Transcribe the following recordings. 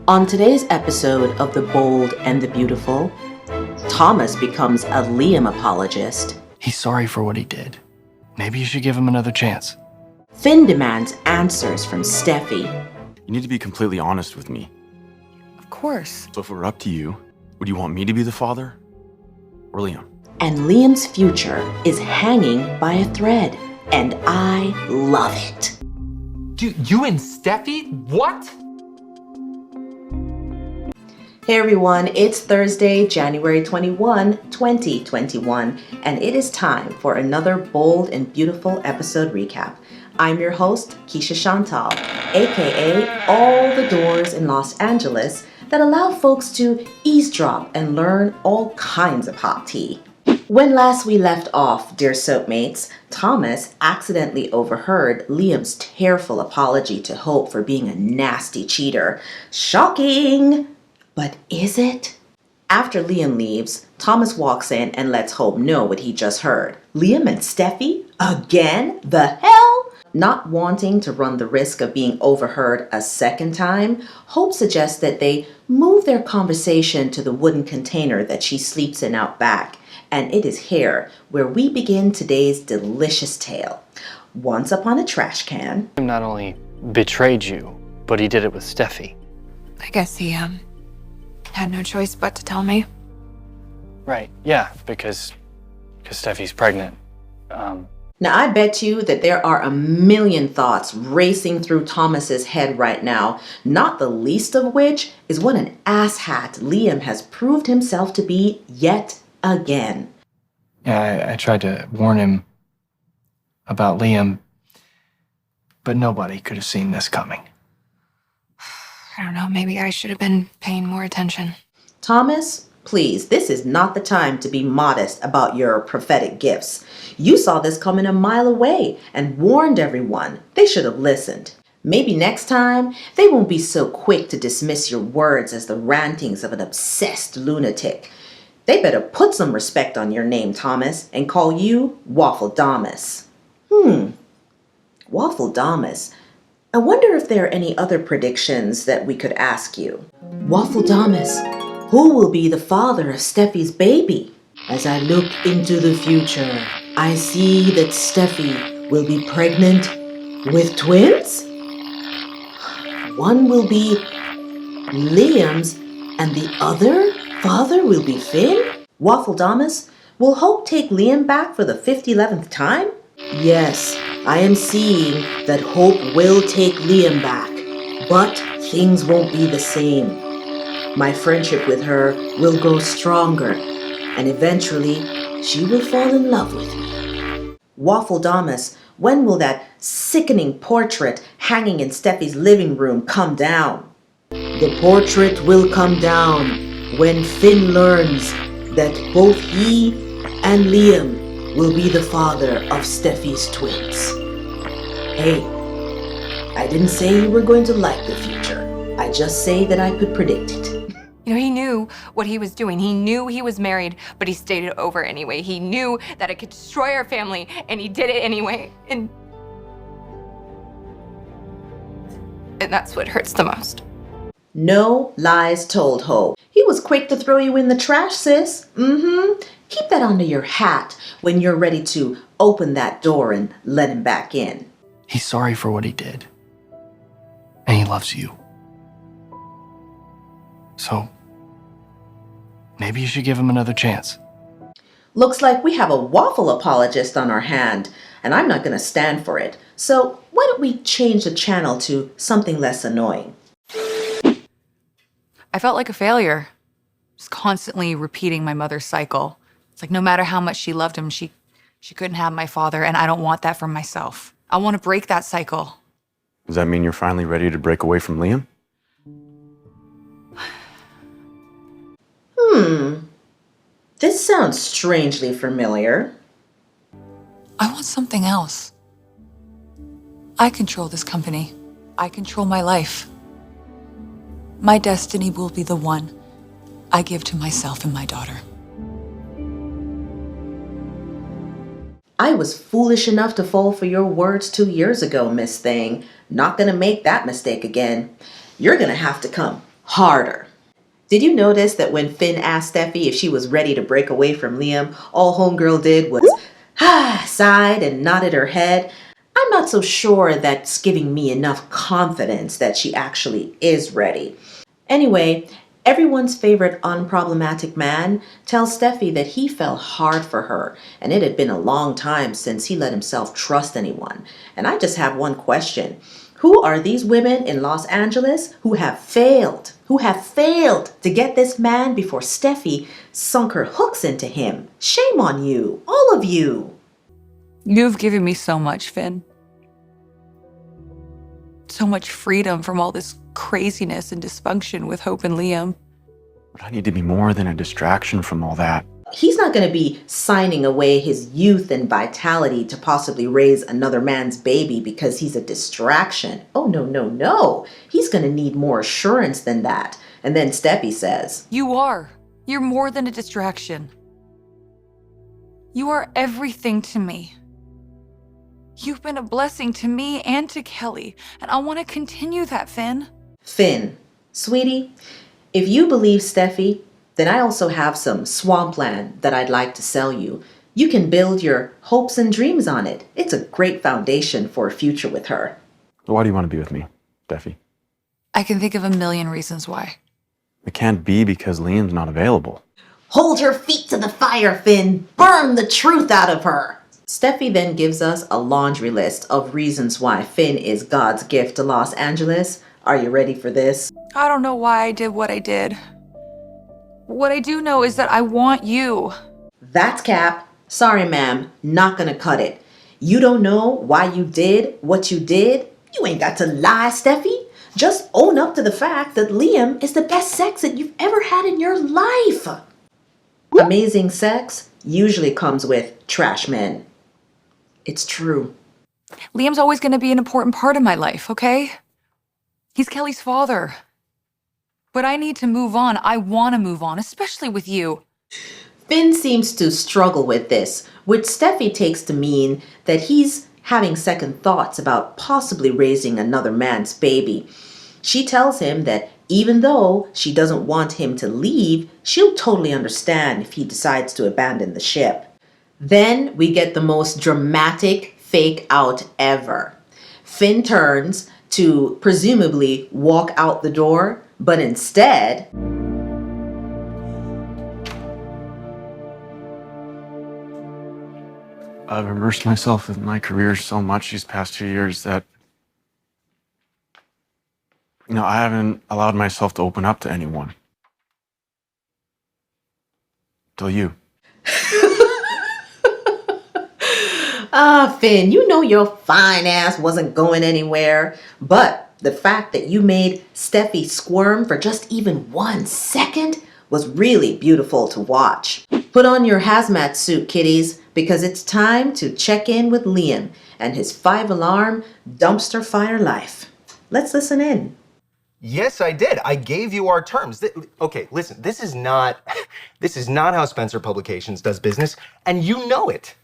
On today's episode of The Bold and the Beautiful, Thomas becomes a Liam apologist. He's sorry for what he did. Maybe you should give him another chance. Finn demands answers from Steffi. You need to be completely honest with me. Of course. So if it were up to you, would you want me to be the father or Liam? And Liam's future is hanging by a thread. And I love it. Dude, you and Steffi? What? Hey everyone, it's Thursday, January 21, 2021, and it is time for another bold and beautiful episode recap. I'm your host, Keisha Chantal, aka all the doors in Los Angeles that allow folks to eavesdrop and learn all kinds of hot tea. When last we left off, dear soapmates, Thomas accidentally overheard Liam's tearful apology to Hope for being a nasty cheater. Shocking! But is it? After Liam leaves, Thomas walks in and lets Hope know what he just heard. Liam and Steffi? Again? The hell? Not wanting to run the risk of being overheard a second time, Hope suggests that they move their conversation to the wooden container that she sleeps in out back. And it is here where we begin today's delicious tale. Once upon a trash can. He not only betrayed you, but he did it with Steffi. I guess he, had no choice but to tell me. Right, yeah, because Steffi's pregnant. Now, I bet you that there are a million thoughts racing through Thomas's head right now, not the least of which is what an asshat Liam has proved himself to be yet again. Yeah, I tried to warn him about Liam, but nobody could have seen this coming. I don't know, maybe I should have been paying more attention. Thomas, please, this is not the time to be modest about your prophetic gifts. You saw this coming a mile away and warned everyone. They should have listened. Maybe next time, they won't be so quick to dismiss your words as the rantings of an obsessed lunatic. They better put some respect on your name, Thomas, and call you Waffledamus. Waffledamus. I wonder if there are any other predictions that we could ask you. Waffledamus, who will be the father of Steffi's baby? As I look into the future, I see that Steffi will be pregnant with twins? One will be Liam's and the other father will be Finn? Waffledamus, will Hope take Liam back for the 11th time? Yes, I am seeing that Hope will take Liam back, but things won't be the same. My friendship with her will grow stronger, and eventually she will fall in love with me. Waffledamus, when will that sickening portrait hanging in Steffi's living room come down? The portrait will come down when Finn learns that both he and Liam will be the father of Steffi's twins. Hey, I didn't say you were going to like the future. I just say that I could predict it. You know, he knew what he was doing. He knew he was married, but he stayed it over anyway. He knew that it could destroy our family, and he did it anyway. And that's what hurts the most. No lies told, Hope. He was quick to throw you in the trash, sis. Keep that under your hat when you're ready to open that door and let him back in. He's sorry for what he did. And he loves you. So, maybe you should give him another chance. Looks like we have a waffle apologist on our hand, and I'm not going to stand for it. So why don't we change the channel to something less annoying? I felt like a failure, just constantly repeating my mother's cycle. It's like no matter how much she loved him, she couldn't have my father, and I don't want that for myself. I want to break that cycle. Does that mean you're finally ready to break away from Liam? This sounds strangely familiar. I want something else. I control this company. I control my life. My destiny will be the one I give to myself and my daughter. I was foolish enough to fall for your words 2 years ago, Miss Thing. Not gonna make that mistake again. You're gonna have to come harder. Did you notice that when Finn asked Steffi if she was ready to break away from Liam, all homegirl did was sighed and nodded her head? I'm not so sure that's giving me enough confidence that she actually is ready. Anyway, everyone's favorite unproblematic man tells Steffi that he fell hard for her, and it had been a long time since he let himself trust anyone. And I just have one question. Who are these women in Los Angeles who have failed to get this man before Steffi sunk her hooks into him? Shame on you, all of you. You've given me so much, Finn. So much freedom from all this craziness and dysfunction with Hope and Liam. But I need to be more than a distraction from all that. He's not going to be signing away his youth and vitality to possibly raise another man's baby because he's a distraction. Oh, no, no, no. He's going to need more assurance than that. And then Steffi says, You are. You're more than a distraction. You are everything to me. You've been a blessing to me and to Kelly, and I want to continue that, Finn. Finn, sweetie, if you believe Steffi, then I also have some swampland that I'd like to sell you. You can build your hopes and dreams on it. It's a great foundation for a future with her. Why do you want to be with me, Steffi? I can think of a million reasons why. It can't be because Liam's not available. Hold her feet to the fire, Finn. Burn the truth out of her. Steffi then gives us a laundry list of reasons why Finn is God's gift to Los Angeles. Are you ready for this? I don't know why I did what I did. What I do know is that I want you. That's cap. Sorry, ma'am. Not gonna cut it. You don't know why you did what you did? You ain't got to lie, Steffi. Just own up to the fact that Liam is the best sex that you've ever had in your life. Amazing sex usually comes with trash men. It's true. Liam's always going to be an important part of my life, okay? He's Kelly's father. But I need to move on. I want to move on, especially with you. Finn seems to struggle with this, which Steffi takes to mean that he's having second thoughts about possibly raising another man's baby. She tells him that even though she doesn't want him to leave, she'll totally understand if he decides to abandon the ship. Then we get the most dramatic fake out ever. Finn turns to presumably walk out the door, but instead, I've immersed myself in my career so much these past 2 years that, I haven't allowed myself to open up to anyone. Till you. Finn, you know your fine ass wasn't going anywhere. But the fact that you made Steffi squirm for just even 1 second was really beautiful to watch. Put on your hazmat suit, kiddies, because it's time to check in with Liam and his 5-alarm dumpster fire life. Let's listen in. Yes, I did. I gave you our terms. Okay, listen, this is not how Spencer Publications does business, and you know it.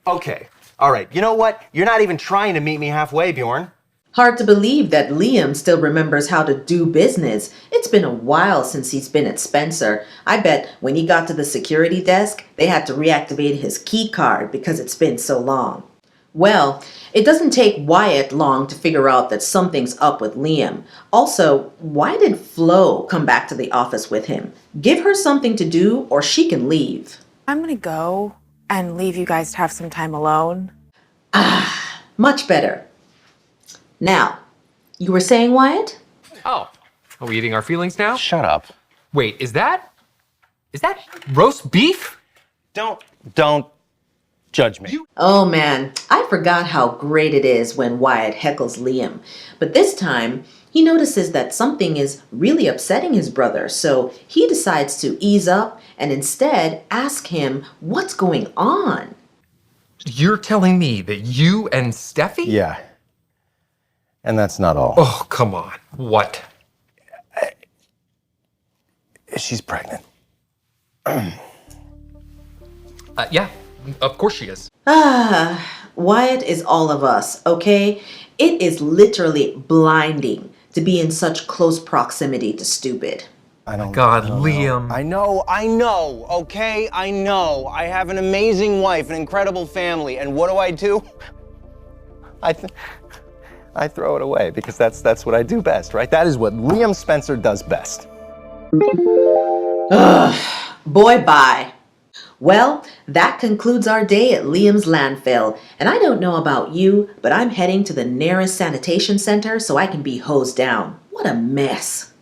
Okay, all right, you know what? You're not even trying to meet me halfway, Bjorn. Hard to believe that Liam still remembers how to do business. It's been a while since he's been at Spencer. I bet when he got to the security desk, they had to reactivate his key card because it's been so long. Well, it doesn't take Wyatt long to figure out that something's up with Liam. Also, why did Flo come back to the office with him? Give her something to do or she can leave. I'm gonna go and leave you guys to have some time alone. Much better. Now, you were saying, Wyatt? Oh, are we eating our feelings now? Shut up. Wait, is that roast beef? Don't judge me. Oh man, I forgot how great it is when Wyatt heckles Liam. But this time, he notices that something is really upsetting his brother, so he decides to ease up and instead ask him what's going on. You're telling me that you and Steffi? Yeah. And that's not all. Oh, come on. What? She's pregnant. Yeah, of course she is. Wyatt is all of us, okay? It is literally blinding to be in such close proximity to stupid. God, Liam. I know, okay? I know. I have an amazing wife, an incredible family, and what do? I throw it away because that's what I do best, right? That is what Liam Spencer does best. Boy, bye. Well, that concludes our day at Liam's landfill. And I don't know about you, but I'm heading to the nearest sanitation center so I can be hosed down. What a mess.